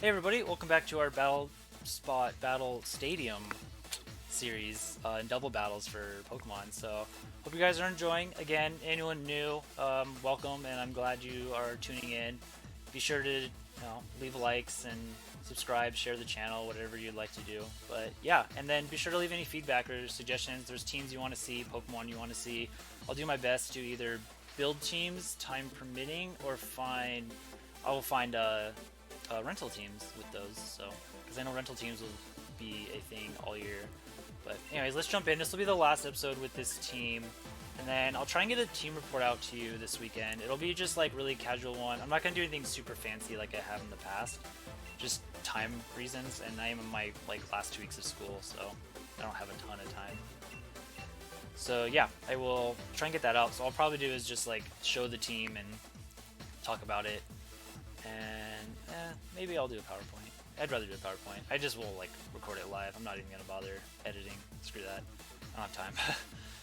Hey everybody, welcome back to our Battle Spot Battle Stadium series in double battles for Pokemon. So, hope you guys are enjoying. Again, anyone new, welcome, and I'm glad you are tuning in. Be sure to leave likes and subscribe, share the channel, whatever you'd like to do. But yeah, and then be sure to leave any feedback or suggestions. There's teams you want to see, Pokemon you want to see. I'll do my best to either build teams, time permitting, or I will find rental teams with those, so because I know rental teams will be a thing all year. But anyways, let's jump in. This will be the last episode with this team, and then I'll try and get a team report out to you this weekend. It'll be just like really casual one. I'm not gonna do anything super fancy like I have in the past, just time reasons, and I am in my last 2 weeks of school, so I don't have a ton of time. So yeah, I will try and get that out. So all I'll probably do is just like show the team and talk about it. And maybe I'll do a PowerPoint. I'd rather do a PowerPoint. I just will record it live. I'm not even gonna bother editing. Screw that. I don't have time.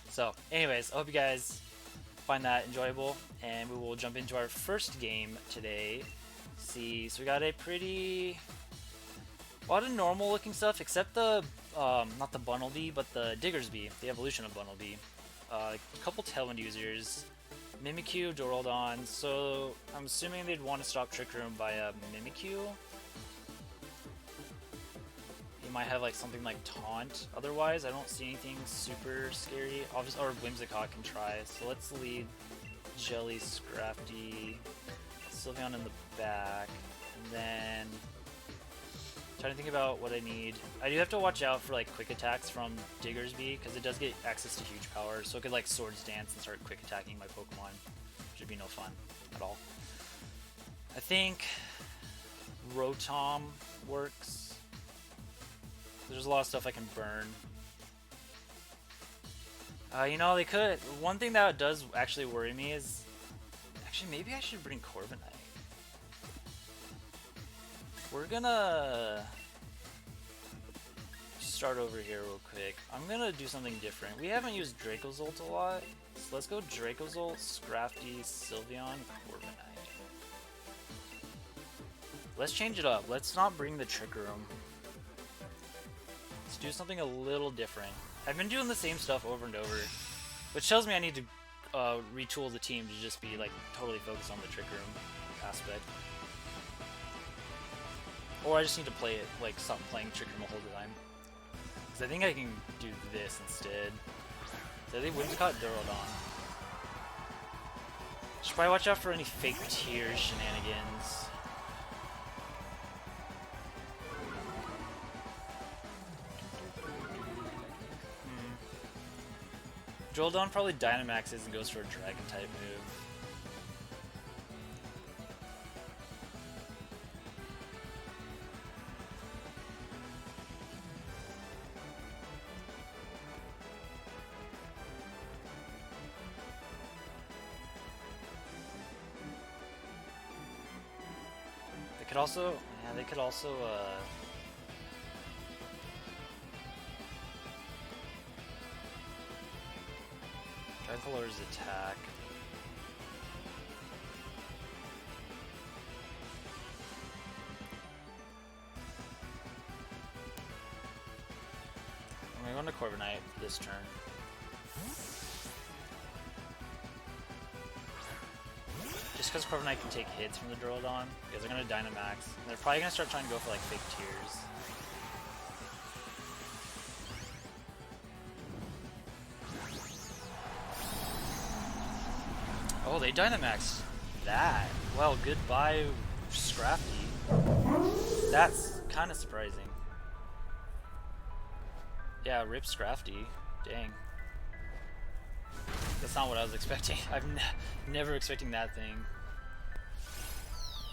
So, anyways, I hope you guys find that enjoyable, and we will jump into our first game today. See, so we got a lot of normal looking stuff, except the not the Bunnelby, but the Diggersby, the evolution of Bunnelby. A couple Tailwind users. Mimikyu, Duraldon, so I'm assuming they'd want to stop Trick Room by a Mimikyu. You might have something like Taunt. Otherwise, I don't see anything super scary. Obviously, or Whimsicott can try. So let's lead Jelly, Scrafty, Sylveon in the back, and then trying to think about what I need. I do have to watch out for quick attacks from Diggersby, because it does get access to huge power, so it could Swords Dance and start quick attacking my Pokemon, which would be no fun at all. I think Rotom works. There's a lot of stuff I can burn. They could. One thing that does actually worry me is actually maybe I should bring Corviknight. We're gonna start over here real quick. I'm gonna do something different. We haven't used Dracozolt a lot, so let's go Dracozolt, Scrafty, Sylveon, Corviknight. Let's change it up. Let's not bring the Trick Room. Let's do something a little different. I've been doing the same stuff over and over, which tells me I need to retool the team to just be totally focused on the Trick Room aspect. Or I just need to play it, stop playing Trick Room the whole time. Because I think I can do this instead. So I think Whimsicott, Duraldon. Should probably watch out for any fake tears shenanigans. Duraldon probably Dynamaxes and goes for a Dragon type move. They could also Tricolor's attack. I'm going to Corviknight this turn. Just because Corviknight can take hits from the Duraldon, because they're going to Dynamax. And they're probably going to start trying to go for fake tears. Oh, they Dynamaxed that. Well, goodbye, Scrafty. That's kind of surprising. Yeah, rip Scrafty. Dang. That's not what I was expecting. I'm never expecting that thing.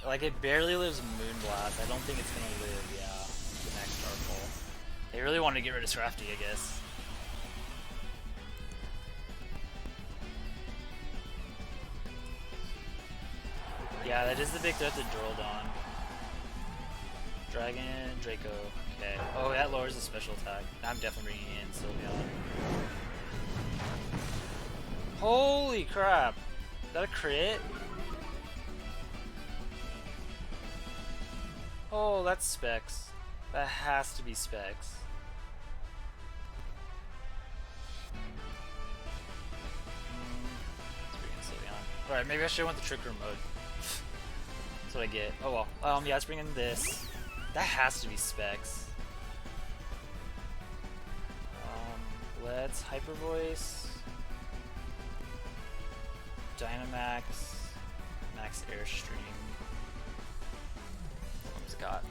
It barely lives Moonblast. I don't think it's gonna live, yeah, the next Starfall. They really wanted to get rid of Scrafty, I guess. Yeah, that is the big threat to Duraldon. Dragon, Draco, okay. Oh, that lowers the special attack. I'm definitely bringing in Sylveon. Holy crap! Is that a crit? Oh, that's Specs. That has to be Specs. Alright, maybe I should have went the Trick Room mode. That's what I get. Oh well. Yeah, let's bring in this. That has to be Specs. Let's Hyper Voice. Dynamax. Max Airstream. What's it got?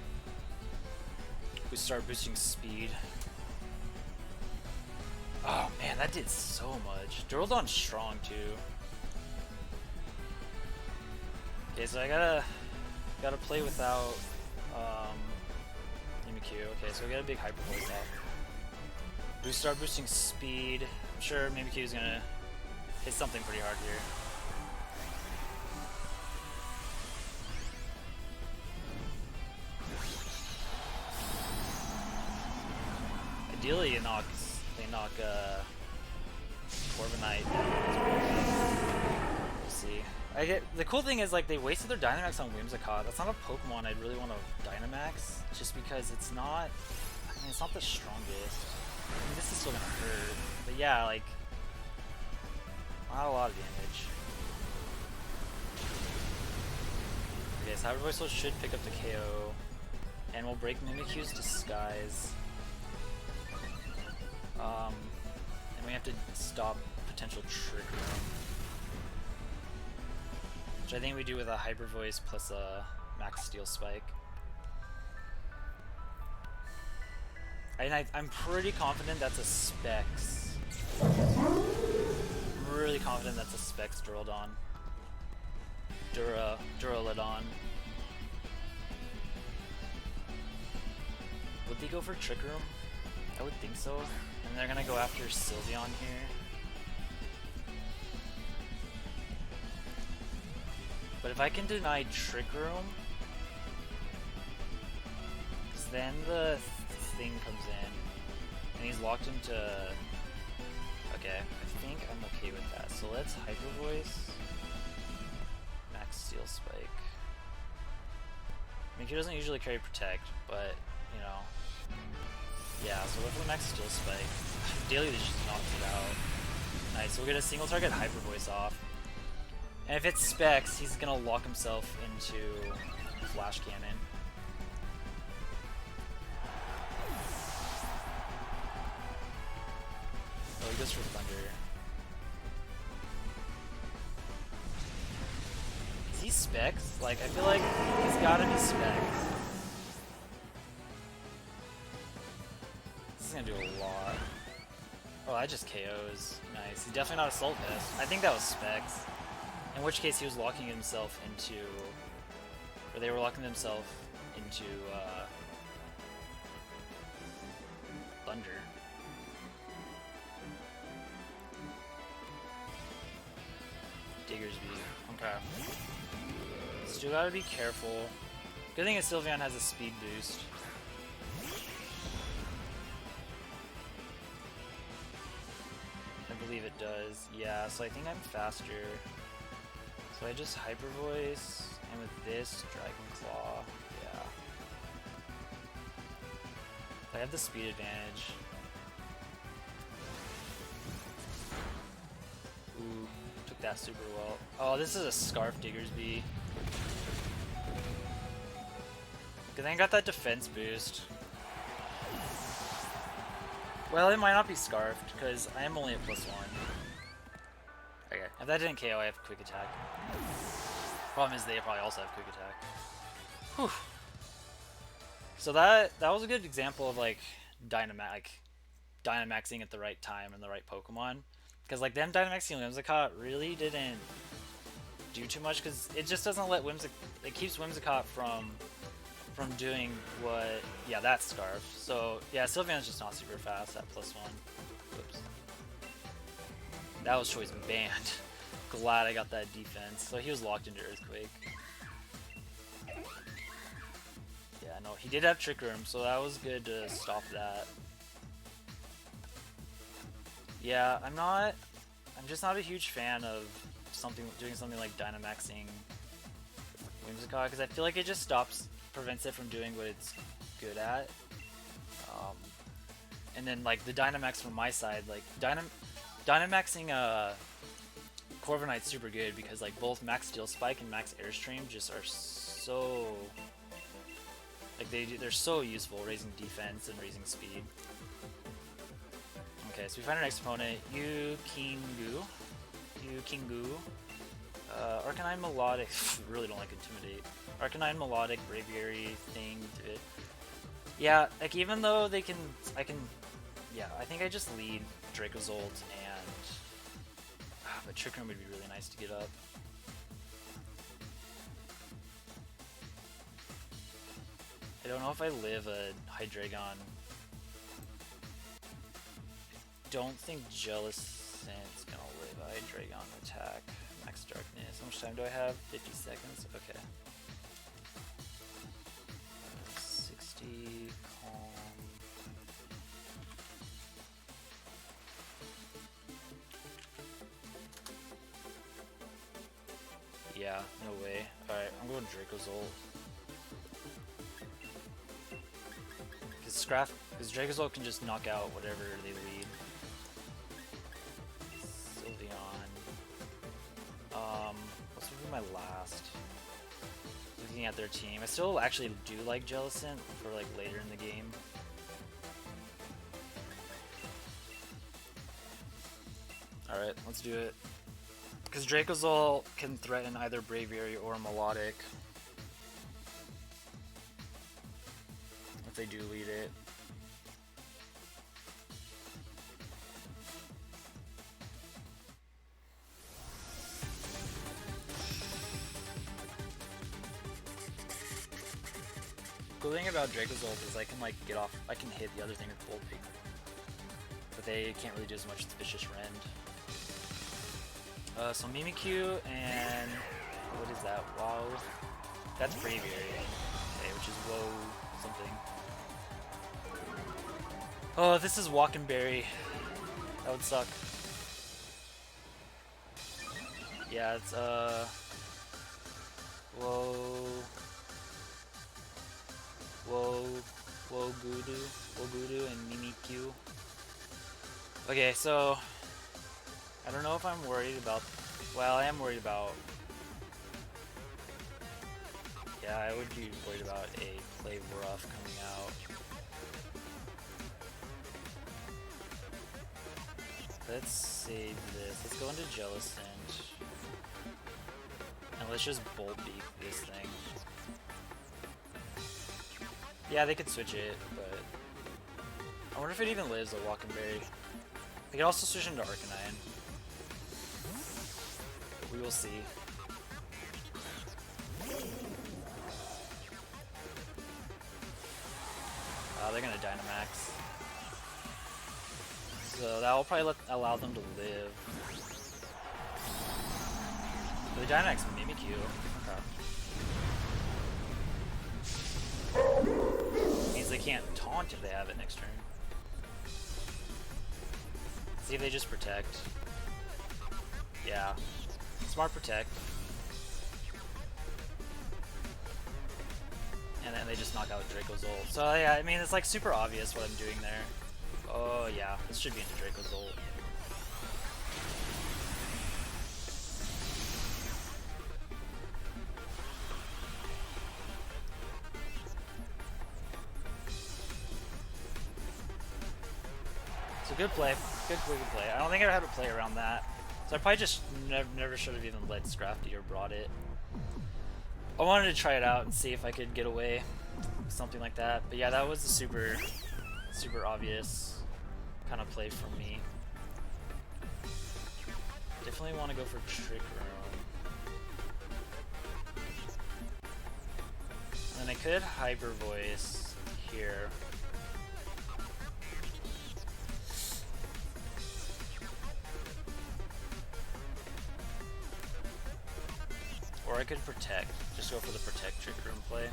We start boosting speed. Oh man, that did so much. Duraldon's strong too. Okay, so I gotta play without Mimikyu. Okay, so we got a big Hyper Voice out. We start boosting speed. I'm sure Mimikyu's gonna hit something pretty hard here. Ideally, they knock Corviknight. We'll see. The cool thing is, like, they wasted their Dynamax on Whimsicott. That's not a Pokemon I'd really want to Dynamax, just because it's not. I mean, it's not the strongest. I mean, this is still gonna hurt, but yeah, like, not a lot of damage. Okay, so Hyper Voice should pick up the KO, and we'll break Mimikyu's Disguise. And we have to stop potential Trick Room, which I think we do with a Hyper Voice plus a Max Steel Spike. I'm pretty confident that's a Specs. I'm really confident that's a Specs Duraludon. Duraludon. Would they go for Trick Room? I would think so. And they're gonna go after Sylveon here. But if I can deny Trick Room, then the thing comes in, and he's locked into. Okay, I think I'm okay with that. So let's Hyper Voice, Max Steel Spike. I mean, he doesn't usually carry Protect, but you know, yeah. So with the Max Steel Spike, Daily just knocks it out. Nice. So we'll get a single target Hyper Voice off, and if it's Specs, he's gonna lock himself into Flash Cannon. Oh, he goes for Thunder. Is he Specs? Like, I feel like he's gotta be Specs. This is gonna do a lot. Oh, that just KOs. Nice. He's definitely not Assault Vest. I think that was Specs. In which case he was locking himself into... Or they were locking themselves into, Thunder. Diggersby. Okay. Still gotta be careful. Good thing is Sylveon has a speed boost. I believe it does. Yeah, so I think I'm faster. So I just Hyper Voice, and with this, Dragon Claw. Yeah. I have the speed advantage. Ooh. That super well. Oh, this is a Scarf Diggersby. Good thing I got that defense boost. Well, it might not be Scarfed, because I am only at +1. Okay, if that didn't KO, I have Quick Attack. Problem is, they probably also have Quick Attack. Whew. So that was a good example of, like, Dynamaxing at the right time and the right Pokemon. Because, like, them Dynamaxing Whimsicott really didn't do too much, because it just doesn't let it keeps Whimsicott from doing what, yeah, that Scarf. So, yeah, Sylveon's just not super fast at +1. Whoops. That was choice banned. Glad I got that defense. So he was locked into Earthquake. Yeah, no, he did have Trick Room, so that was good to stop that. Yeah, I'm just not a huge fan of doing something like Dynamaxing Whimsicott, because I feel like it just stops prevents it from doing what it's good at. And then like the Dynamax from my side, like Dynamaxing Corviknight's super good because like both Max Steel Spike and Max Airstream just are so like they're so useful, raising defense and raising speed. Okay, so we find our next opponent, Yukingu. Arcanine Melodic, really don't like Intimidate. Arcanine Melodic, Braviary thing. Yeah, like even though I think I just lead Dracozolt and... but Trick Room would be really nice to get up. I don't know if I live a Hydreigon. Don't think Jellicent's gonna live a Hydreigon attack. Max Darkness. How much time do I have? 50 seconds? Okay. 60, calm. Yeah, no way. Alright, I'm going Dracozolt. Because Dracozolt can just knock out whatever they lead. Sylveon. What's gonna be my last? Looking at their team. I still actually do like Jellicent for like later in the game. Alright, let's do it. Because Dracozolt can threaten either Braviary or Melodic. If they do lead it. The cool thing about Dracozolt is I can like I can hit the other thing with Volt Peak. But they can't really do as much as Vicious Rend. So Mimikyu and what is that? Wow. That's Braviary. Okay, which is Woe something. Oh, this is Walkenberry. That would suck. Yeah, it's Wogudu and Mimikyu. Okay, so I don't know if I'm worried about. Well, I am worried about. Yeah, I would be worried about a Play Rough coming out. Let's save this. Let's go into Jellicent. And let's just Bolt Beak this thing. Yeah, they could switch it, but I wonder if it even lives a Walkenberry. They could also switch into Arcanine. But we will see. They're gonna Dynamax. So that will probably allow them to live. But the Dynamax Mimikyu. Okay. Means they can't taunt if they have it next turn. See if they just protect. Yeah. Smart protect. And then they just knock out Dracozolt. So yeah, I mean it's like super obvious what I'm doing there. Oh yeah, this should be into Dracozolt. It's a good play. Good play. I don't think I ever had to play around that. So I probably just never should have even let Scrafty or brought it. I wanted to try it out and see if I could get away with something like that. But yeah, that was a super obvious kind of play from me. Definitely want to go for Trick Room. And then I could Hyper Voice here. Or I could Protect. Just go for the Protect Trick Room play.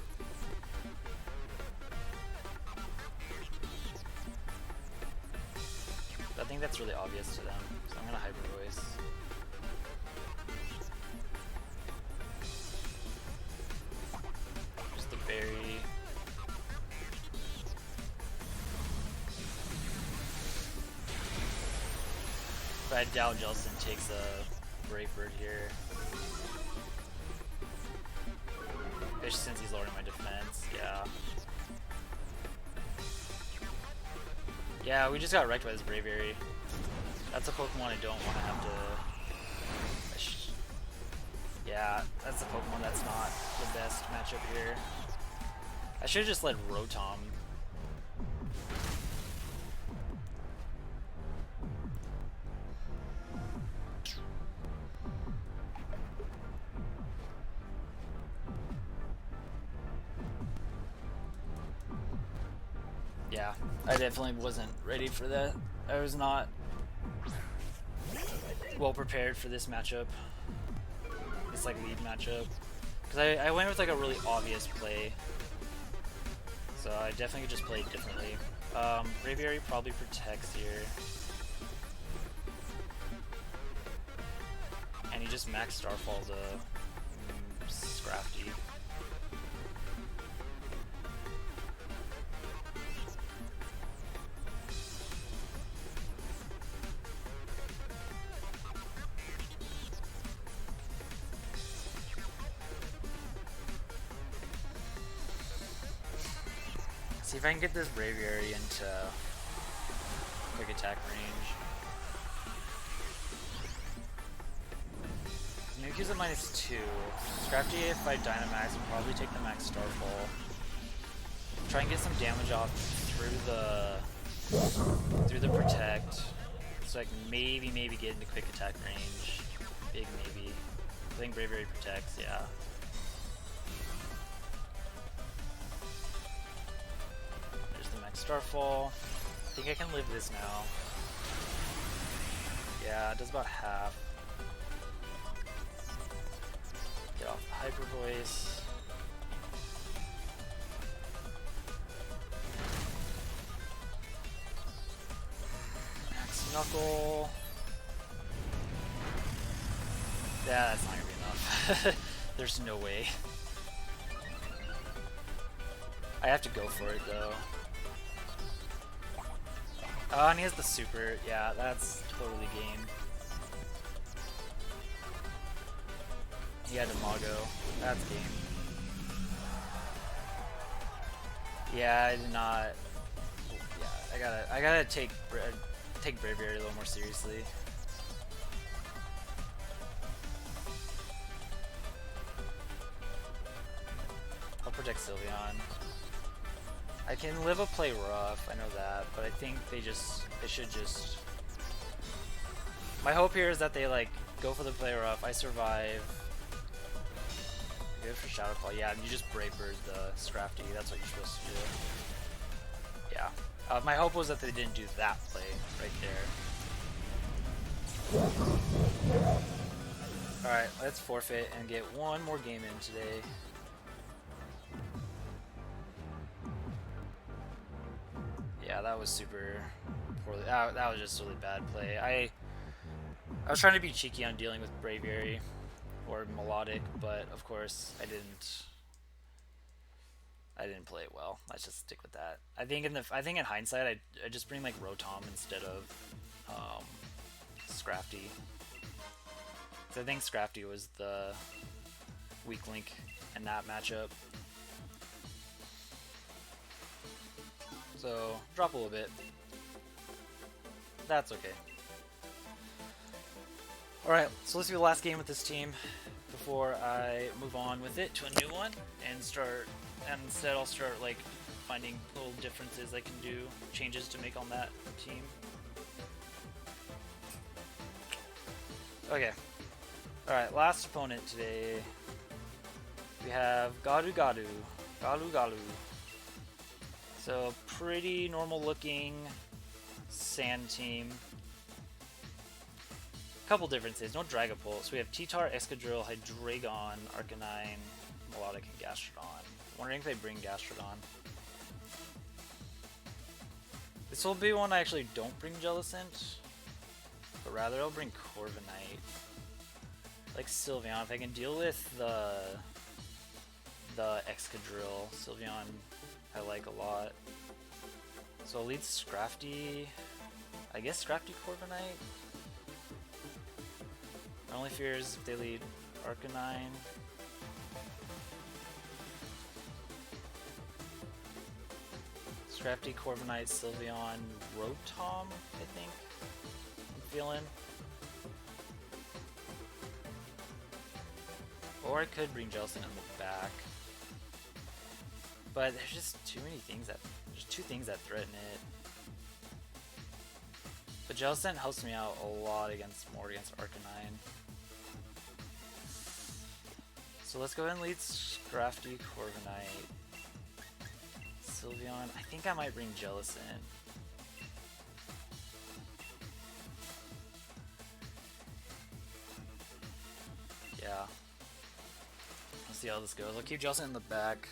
I think that's really obvious to them, so I'm gonna Hyper Voice. Just the Berry. But I doubt Jellicent takes a Brave Bird here. Especially since he's lowering my defense, yeah. Yeah, we just got wrecked by this Braviary. That's a Pokemon I don't want to have to... Yeah, that's a Pokemon that's not the best matchup here. I should have just let Rotom. Yeah, I definitely wasn't ready for that. I was not well prepared for this matchup. This like lead matchup. Because I went with like a really obvious play. So I definitely just played differently. Braviary probably protects here. And he just max Starfall to Scrafty. See if I can get this Braviary into quick attack range. Mewtwo's at -2. Scrafty, if I Dynamax, will probably take the max Starfall. Try and get some damage off through the Protect, so I can maybe get into quick attack range. Big maybe. I think Braviary protects, yeah. Starfall. I think I can live this now. Yeah, it does about half. Get off the Hyper Voice. Max Knuckle. Yeah, that's not gonna be enough. There's no way. I have to go for it though. Oh, and he has the super. Yeah, that's totally game. He had Imago. That's game. Yeah, I did not. Yeah, I gotta take Braviary a little more seriously. I'll protect Sylveon. I can live a play rough, I know that, but I think they should just... My hope here is that they like go for the play rough, I survive. Good for Shadow Claw, yeah, you just Brave Bird the Scrafty, that's what you're supposed to do. Yeah. My hope was that they didn't do that play right there. Alright, let's forfeit and get one more game in today. Yeah, that was super poorly. That was just really bad play. I was trying to be cheeky on dealing with Braviary or Melodic, but of course I didn't play it well. Let's just stick with that. I think in hindsight I just bring like Rotom instead of Scrafty. So I think Scrafty was the weak link in that matchup. So, drop a little bit. That's okay. Alright, so let's do the last game with this team before I move on with it to a new one and instead I'll start like finding little differences I can do, changes to make on that team. Okay. Alright, last opponent today. We have Galu Galu. So, pretty normal looking sand team. Couple differences, no Dragapult. So we have T-Tar, Excadrill, Hydreigon, Arcanine, Melodic, and Gastrodon. Wondering if they bring Gastrodon. This will be one I actually don't bring Jellicent, but rather I'll bring Corviknight. Like Sylveon, if I can deal with the Excadrill, Sylveon I like a lot. So I'll lead Scrafty. I guess Scrafty Corviknight. My only fear is if they lead Arcanine. Scrafty, Corviknight, Sylveon, Rotom, I think. I'm feeling. Or I could bring Jellicent in the back. But there's just too many things there's two things that threaten it. But Jellicent helps me out a lot against Arcanine. So let's go ahead and lead Scrafty, Corviknight, Sylveon. I think I might bring Jellicent. Yeah. Let's see how this goes. I'll keep Jellicent in the back.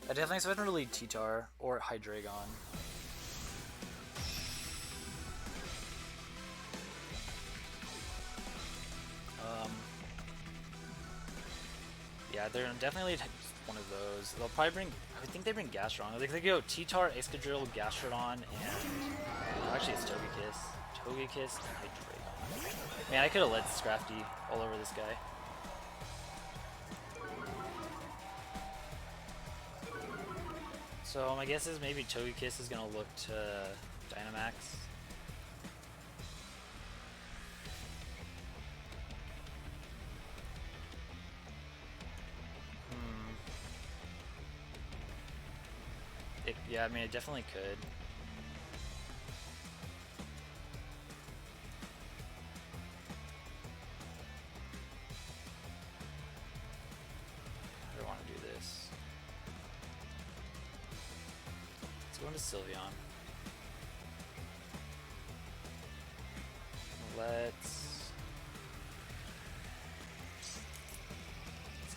I definitely expect him to lead T-Tar or Hydreigon. Yeah, they're definitely one of those. They'll probably bring. I think they bring Gastrodon. I think they go T-Tar, Excadrill, Gastrodon, and actually it's Togekiss, and Hydreigon. Man, I could have led Scrafty all over this guy. So my guess is maybe Togekiss is gonna look to Dynamax. Yeah, I mean, it definitely could. I don't want to do this. Let's go into Sylveon. Let's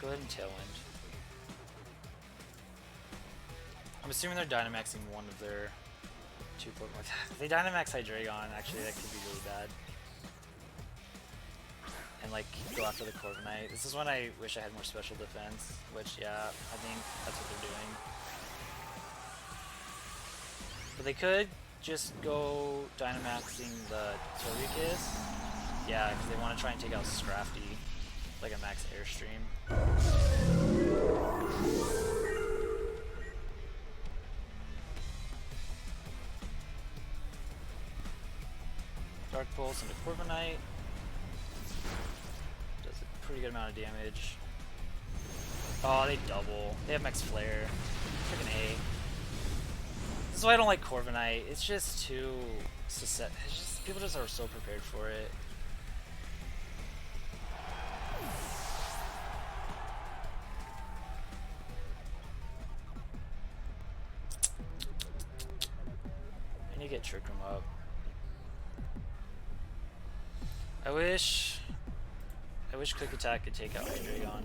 go ahead and Tailwind. I'm assuming they're Dynamaxing one of their two Pokemon. If they Dynamax Hydreigon, actually that could be really bad. And like go after the Corviknight. This is when I wish I had more special defense, which yeah, I think that's what they're doing. But they could just go Dynamaxing the Togekiss. Yeah, because they want to try and take out Scrafty, like a max Airstream. Dark Pulse into Corviknight. Does a pretty good amount of damage. Oh, they double. They have Max Flare. Freaking A. This is why I don't like Corviknight. It's just too... people just are so prepared for it. I need to get Trick Room up. I wish Quick Attack could take out Hydreigon.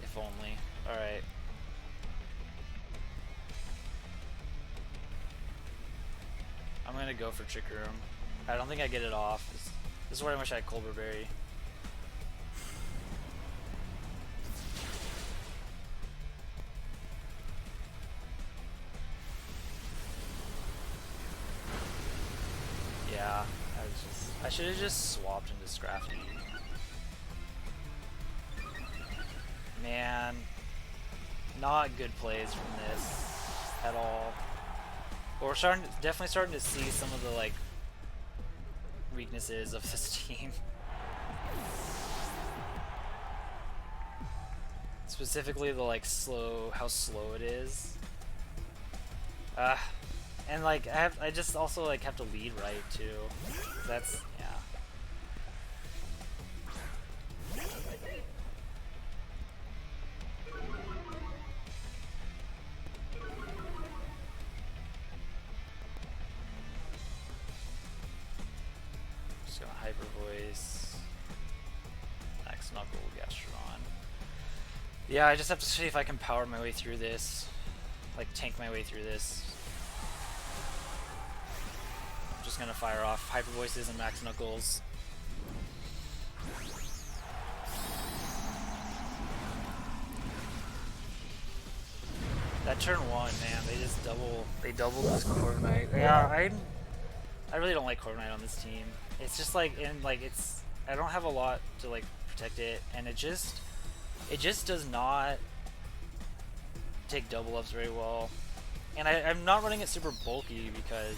If only. Alright. I'm gonna go for Trick Room. I don't think I get it off. This is where I wish I had Colbur Berry. Yeah, I should have just swapped into Scrafty. Man, not good plays from this at all. But we're definitely starting to see some of the like weaknesses of this team. Specifically the like how slow it is. And like I just also like have to lead right too. That's yeah. Just gonna Hyper Voice, Max Knuckle, Gastrodon. Yeah, I just have to see if I can power my way through this, like tank my way through this. I'm just gonna fire off Hyper Voices and Max Knuckles. That turn one, man, they doubled this Corviknight. Yeah, I really don't like Corviknight on this team. It's just like, I don't have a lot to like protect it, and it just does not take double ups very well. And I'm not running it super bulky because,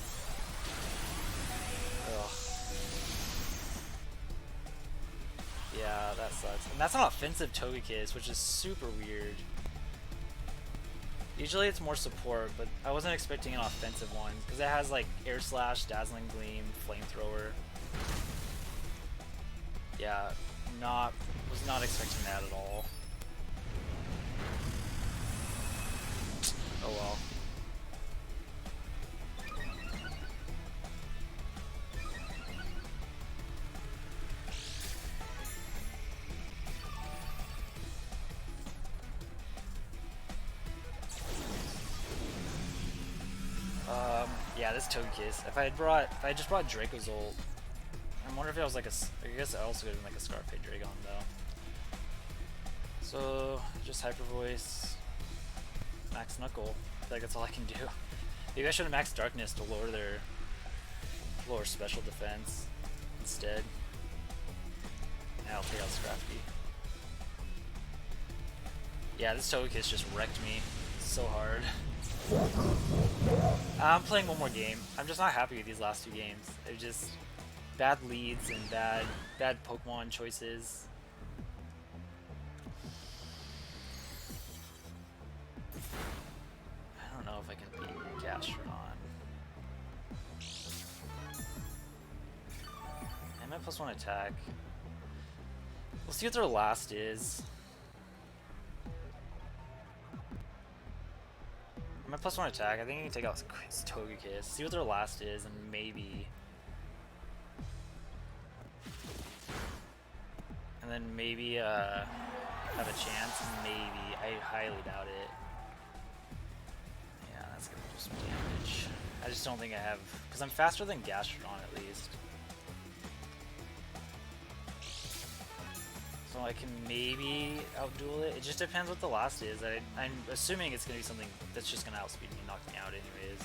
ugh. Yeah, that sucks. And that's an offensive Togekiss, which is super weird. Usually it's more support, but I wasn't expecting an offensive one because it has like Air Slash, Dazzling Gleam, Flamethrower. Yeah, was not expecting that at all. Oh well. Yeah, this Togekiss. If I just brought Dracozolt, I wonder if it was like I guess I also could have been like a Scarfade Dragon though. So just Hyper Voice, Max Knuckle. I feel like that's all I can do. Maybe I should have Max Darkness to lower special defense instead. Now I'll take out Scrafty. Yeah, this Togekiss just wrecked me so hard. I'm playing one more game. I'm just not happy with these last two games. They're just bad leads and bad Pokemon choices. I don't know if I can beat Gastrodon. And my +1 attack. We'll see what their last is. My +1 attack, I think I can take out his Togekiss, see what their last is, and maybe... And then maybe have a chance, maybe. I highly doubt it. Yeah, that's gonna do some damage. I just don't think I have... Because I'm faster than Gastrodon at least. So I can maybe outduel it. It just depends what the last is. I'm assuming it's going to be something that's just going to outspeed me and knock me out anyways.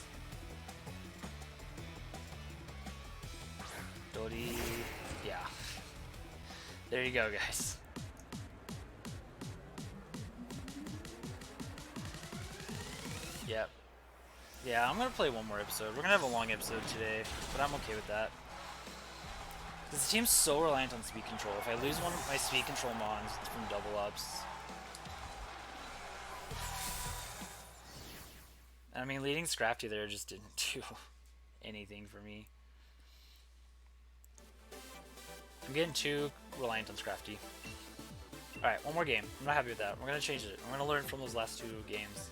Dodie. Yeah. There you go, guys. Yep. Yeah, I'm going to play one more episode. We're going to have a long episode today, but I'm okay with that. This team's so reliant on speed control. If I lose one of my speed control mons from double ups... I mean, leading Scrafty there just didn't do anything for me. I'm getting too reliant on Scrafty. Alright, one more game. I'm not happy with that. We're going to change it. We're going to learn from those last two games.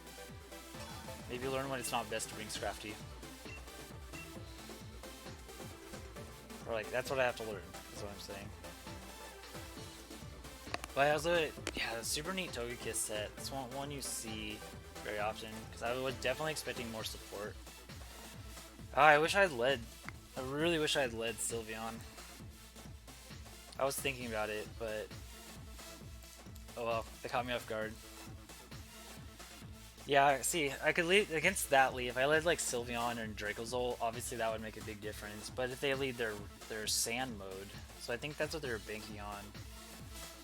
Maybe learn when it's not best to bring Scrafty. Or like, that's what I have to learn, is what I'm saying. But also, yeah, the super neat Togekiss set. It's one you see very often, because I was definitely expecting more support. Oh, I wish I had led. I really wish I had led Sylveon. I was thinking about it, but... Oh well, they caught me off guard. Yeah, see, I could lead against that lead. If I led like Sylveon and Dracozolt, obviously that would make a big difference. But if they lead their Sand mode, so I think that's what they're banking on.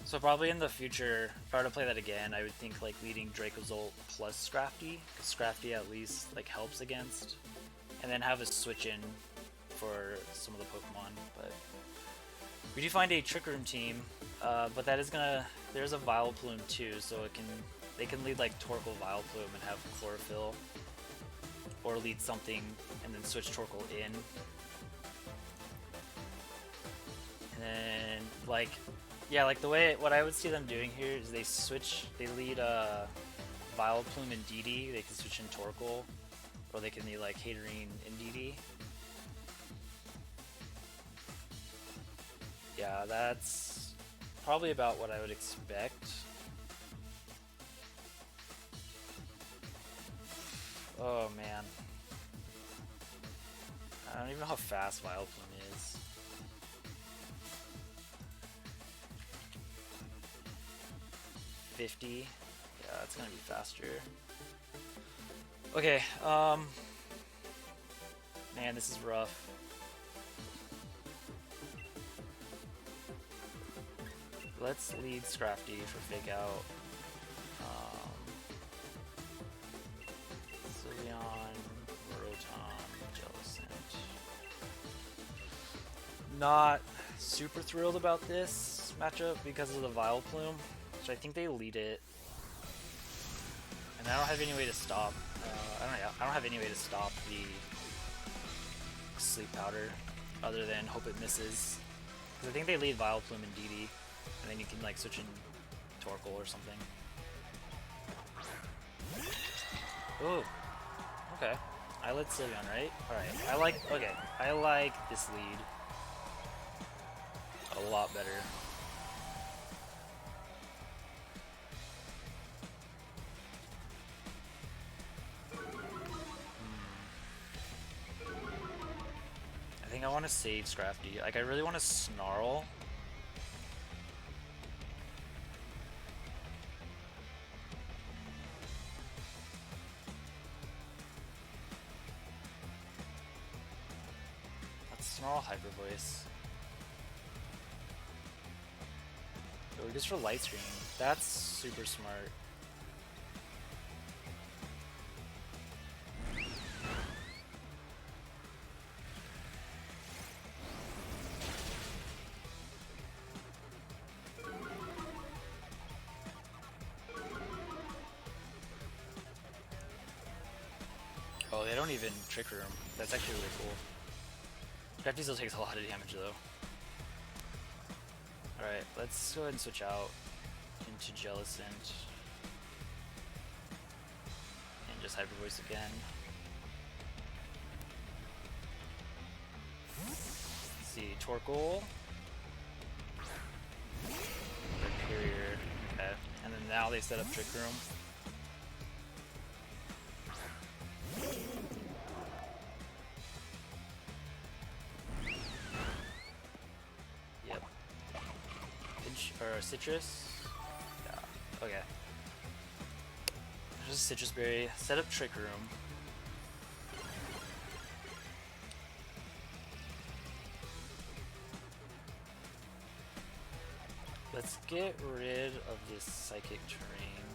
So probably in the future, if I were to play that again, I would think like leading Dracozolt plus Scrafty, because Scrafty at least like helps against, and then have a switch in for some of the Pokemon. But we do find a Trick Room team, but that is gonna. There's a Vileplume too, so they can lead like Torkoal Vileplume and have Chlorophyll, or lead something and then switch Torkoal in, and then like, yeah, like what I would see them doing here is they lead Vileplume and DD. They can switch in Torkoal, or they can lead like Haterene and DD. Yeah, that's probably about what I would expect. Oh man. I don't even know how fast Vileplume is. $50. Yeah, it's gonna be faster. Okay, man, this is rough. Let's lead Scrafty for fake out. Sylveon, Rotom, Jellicent. Not super thrilled about this matchup because of the Vileplume, which I think they lead it. And I don't have any way to stop. I don't have any way to stop the Sleep Powder other than hope it misses. Because I think they lead Vileplume and DD, and then you can like switch in Torkoal or something. Ooh. Okay. I led Sylveon, right? Alright. I like this lead a lot better. I think I want to save Scrafty. Like, I really want to Snarl. Let's Snarl Hyper Voice. Oh, just for Light Screen. That's super smart. Oh, they don't even Trick Room. That's actually really cool. Scrafty still takes a lot of damage though. Alright, let's go ahead and switch out into Jellicent. And just Hyper Voice again. Let's see, Torkoal. Superior. Okay. And then now they set up Trick Room. Yep. Or Citrus? Yeah. Okay. There's a Citrus Berry. Set up Trick Room. Let's get rid of this Psychic Terrain.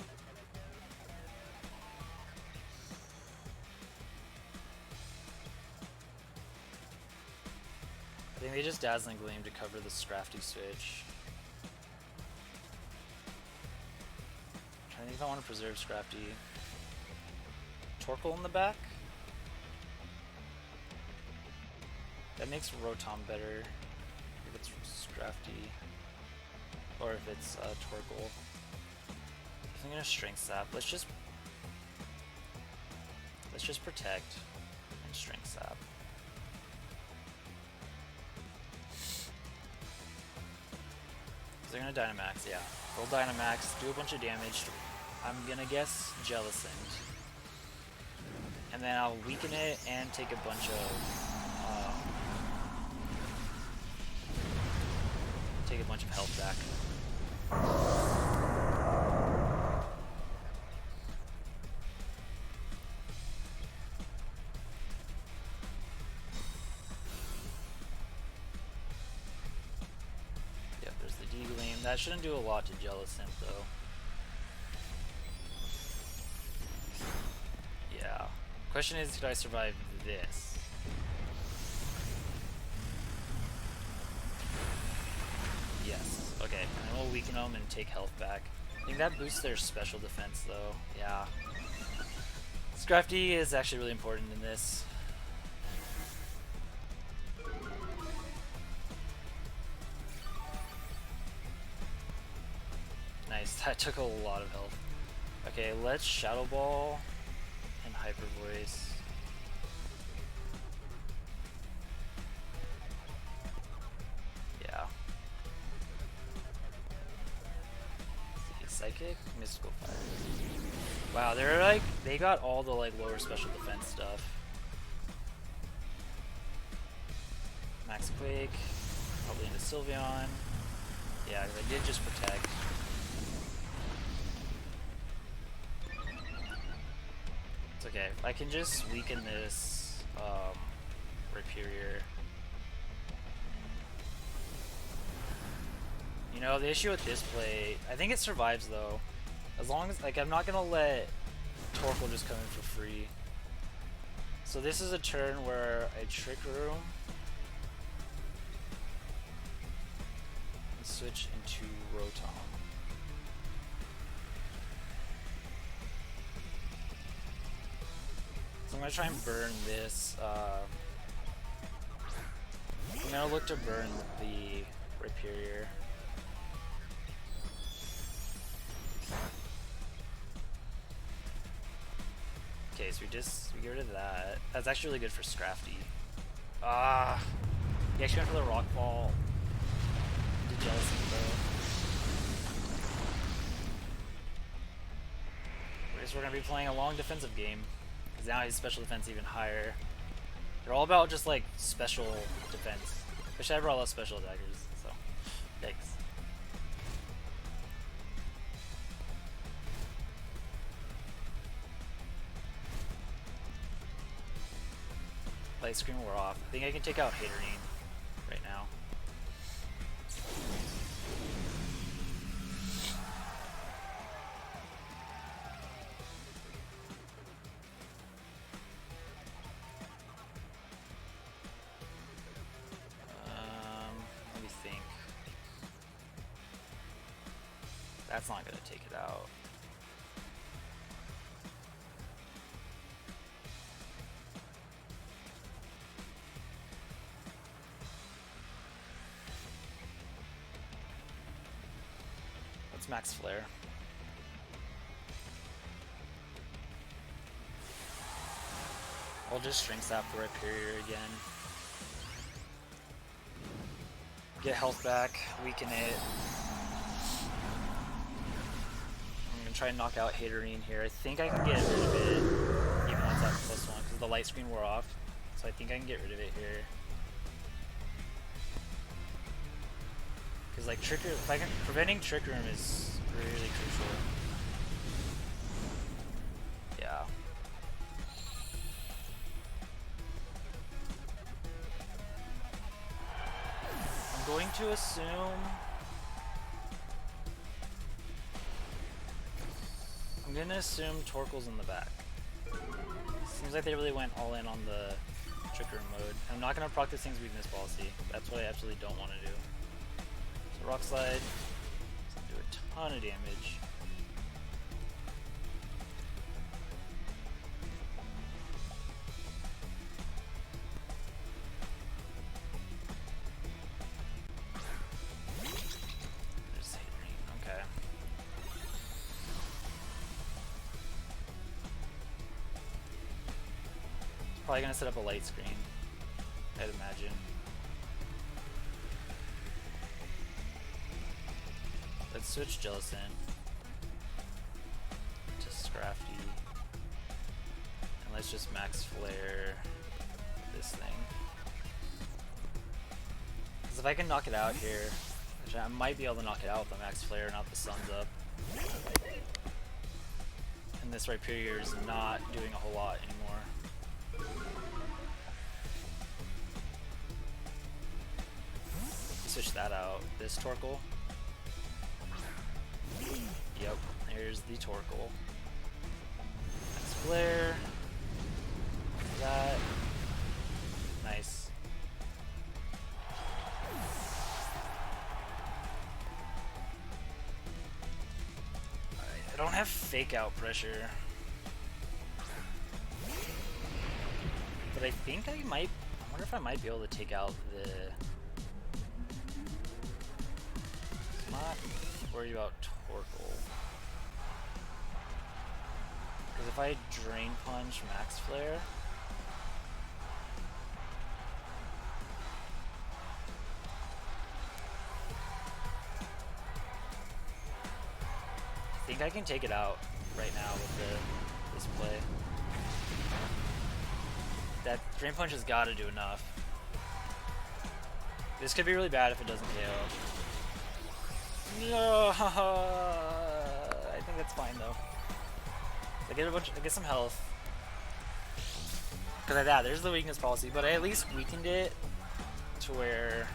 I think they just Dazzling Gleam to cover the Scrafty switch. I think I want to preserve Scrafty. Torkoal in the back? That makes Rotom better if it's Scrafty. Or if it's Torkoal. I'm gonna Strength Sap. Let's just protect and Strength Sap. They're gonna Dynamax, yeah. Roll Dynamax, do a bunch of damage. I'm gonna guess Jellicent. And then I'll weaken it and take a bunch of health back. Yep, there's the D-Gleam. That shouldn't do a lot to Jellicent though. Yeah. Question is, could I survive this? Yes. Okay, and we'll weaken them and take health back. I think that boosts their special defense though. Yeah. Scrafty is actually really important in this. Nice, that took a lot of health. Okay, let's Shadow Ball and Hyper Voice. Yeah. Let's see, Psychic, Mystical Fire. Wow, they're like, they got all the like lower special defense stuff. Max Quake, probably into Sylveon. Yeah, because I did just protect. It's okay. I can just weaken this Rhyperior. You know, the issue with this play, I think it survives though. As long as, like, I'm not gonna let Torkoal just come in for free. So this is a turn where I Trick Room and switch into Rotom. So I'm gonna try and burn this. I'm gonna look to burn the Rhyperior. Okay, so we get rid of that. That's actually really good for Scrafty. Ah, he actually went for the Rock Ball. Did Jealousy though. I guess we're gonna be playing a long defensive game because now his special defense is even higher. They're all about just like special defense. Especially I brought a lot of special attackers, so yikes. Light screen wore off. I think I can take out Haterene right now. Let me think. That's not gonna take it out. Max Flare. I'll just String Sap the Rhyperior again. Get health back, weaken it. I'm gonna try and knock out Haterene here. I think I can get rid of it, even though it's at +1, because the light screen wore off. So I think I can get rid of it here. Because like preventing Trick Room is really crucial. Yeah. I'm going to assume Torkoal's in the back. Seems like they really went all in on the Trick Room mode. I'm not gonna proc this thing's weakness policy. That's what I absolutely don't want to do. Rock Slide doesn't do a ton of damage. There's Haterene, okay. Probably gonna set up a light screen, I'd imagine. Let's switch Jellicent to Scrafty, and let's just max flare this thing. Because if I can knock it out here, which I might be able to knock it out with the max flare, not the sun's up. And this Rhyperior is not doing a whole lot anymore. Switch that out. This Torkoal. Yep, here's the Torkoal. Max flare. That. Nice. I don't have fake out pressure. But I think I might. I wonder if I might be able to take out the. I'm not worried about Torkoal. Because if I Drain Punch Max Flare. I think I can take it out right now with this play. That Drain Punch has got to do enough. This could be really bad if it doesn't KO. No, I think that's fine though. I get some health. Because yeah, there's the weakness policy, but I at least weakened it to where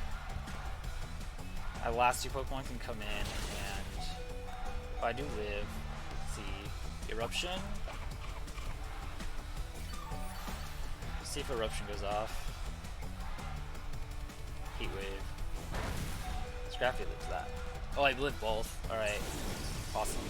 my last 2 Pokemon can come in, and if I do live, let's see, Eruption. Let's see if Eruption goes off. Heat Wave. Scrappy lives that. Oh, I lived both. Alright. Awesome.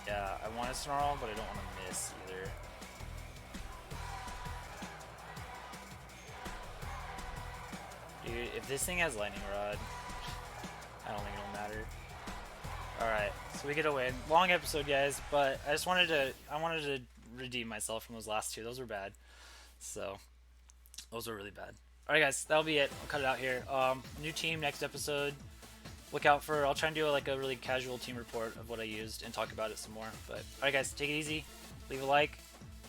Yeah, I want to snarl, but I don't want to miss either. Dude, if this thing has Lightning Rod, I don't think it'll matter. Alright, so we get a win. Long episode, guys, but I wanted to redeem myself from those last 2. Those were bad. So, those were really bad. Alright, guys, that'll be it. I'll cut it out here. New team next episode. Look out for, I'll try and do like a really casual team report of what I used and talk about it some more. But alright guys, take it easy, leave a like,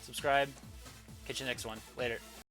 subscribe, catch you next one. Later.